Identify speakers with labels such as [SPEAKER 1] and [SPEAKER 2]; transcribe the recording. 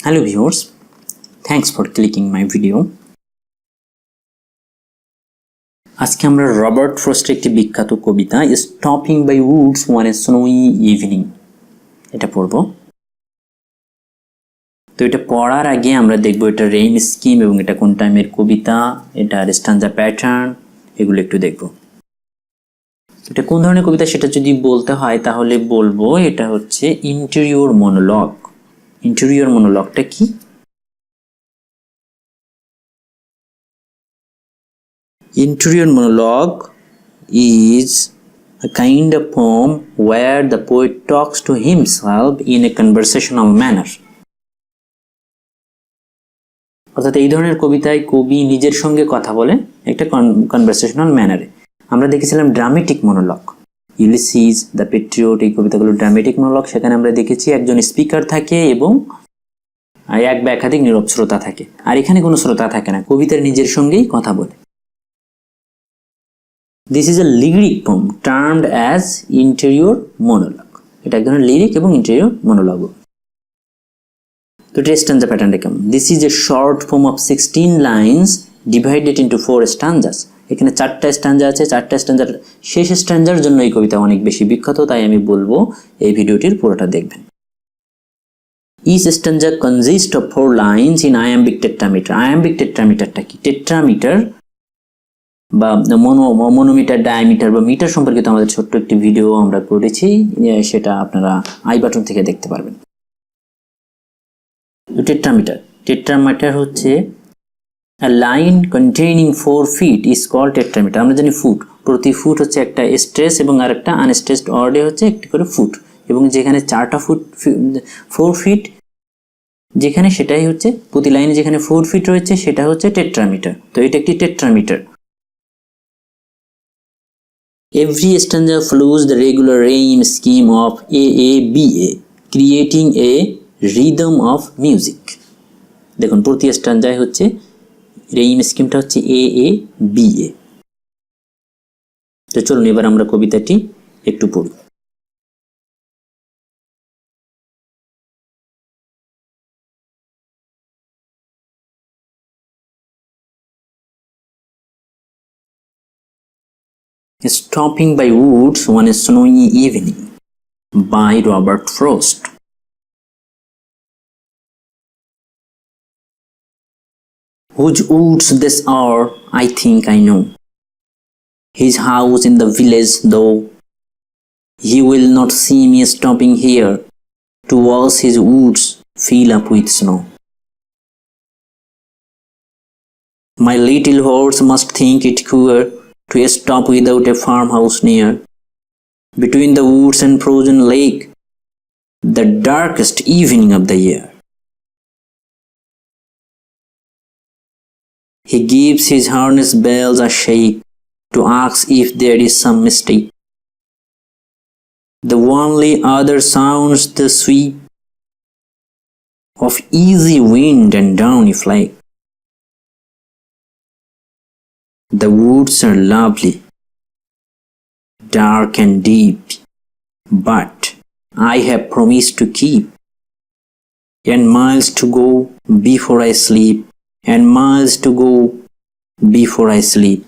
[SPEAKER 1] Hello viewers, thanks for clicking my video. আজকে আমরা Robert ফ্রস্টের একটি বিখ্যাত কবিতা stopping by woods on a snowy evening এটা পড়ব। তো এটা পড়ার আগে আমরা দেখব এটা রেইন স্কিম এবং এটা কোন টাইমের কবিতা, এটার স্ট্যান্জা প্যাটার্ন এগুলো একটু দেখব। এটা কোন ধরনের কবিতা সেটা যদি বলতে হয় তাহলে বলবো এটা হচ্ছে ইন্টেরিয়র মনোলগ। ইন্টেরিয়র মনোলগটা কি? Interior monologue is a kind of poem where the poet talks to himself in a conversational manner. অর্থাৎ এই ধরনের কবিতায় কবি নিজের সঙ্গে কথা বলে একটা কনভারসেশনাল ম্যানারে। আমরা দেখেছিলাম dramatic monologue, Ulysses, the patriot, এই কবিতাগুলো ড্রামেটিক মনোলগ। সেখানে আমরা দেখেছি একজন স্পিকার থাকে এবং এক বা একাধিক নীরব শ্রোতা থাকে, আর এখানে কোনো শ্রোতা থাকে না, কবিতার নিজের সঙ্গেই কথা বলে। This is a lyric poem termed as interior monologue. এটা এক ধরনের লিরিক এবং ইন্টেরিয়র মনোলগ। তো স্ট্যান্জা প্যাটার্নটা কেমন? This is a short poem of 16 lines divided into 4 stanzas. এখানে 4টা স্ট্যান্জা আছে, 4টা স্ট্যান্জার শেষ স্ট্যান্জার জন্য এই কবিতা অনেক বেশি বিখ্যাত, তাই আমি বলবো এই ভিডিওটির পুরোটা দেখবেন। Each stanza consists of 4 lines in iambic tetrameter. Iambic tetrameterটা কি? টেট্রামিটার বা মনোমিটার, ডায়ামিটার বা মিটার সম্পর্কিত আমাদের ছোট্ট একটি ভিডিও আমরা করেছি, সেটা আপনারা আই বাটন থেকে দেখতে পারবেন। টেট্রামিটার হচ্ছে a line containing 4 feet is called tetrameter. আমরা জানি ফুট, প্রতি ফুট হচ্ছে একটা স্ট্রেস এবং আরেকটা আনস্ট্রেসড অর্ডে হচ্ছে একটি করে ফুট, এবং যেখানে 4টা ফুট 4 ফিট যেখানে সেটাই হচ্ছে প্রতি লাইনে যেখানে 4 ফিট রয়েছে সেটা হচ্ছে টেট্রামিটার। তো এটা একটি tetrameter. Every stanza follows the regular rhyme scheme of AABA, creating a rhythm of music. দেখুন প্রতি স্ট্যান্জায় হচ্ছে রেইম স্কিমটা হচ্ছে AABA। তো চলুন এবার আমরা কবিতাটি একটু পড়ি। Stopping by Woods on a Snowy Evening by Robert Frost. Whose woods this are, I think I know. His house in the village, though he will not see me stopping here to watch his woods fill up with snow. My little horse must think it queer to stop without a farmhouse near, between the woods and frozen lake, the darkest evening of the year. He gives his harness bells a shake to ask if there is some mistake. The only other sounds the sweep of easy wind and downy flake. The woods are lovely, dark and deep, but I have promised to keep, and miles to go before I sleep, and miles to go before I sleep.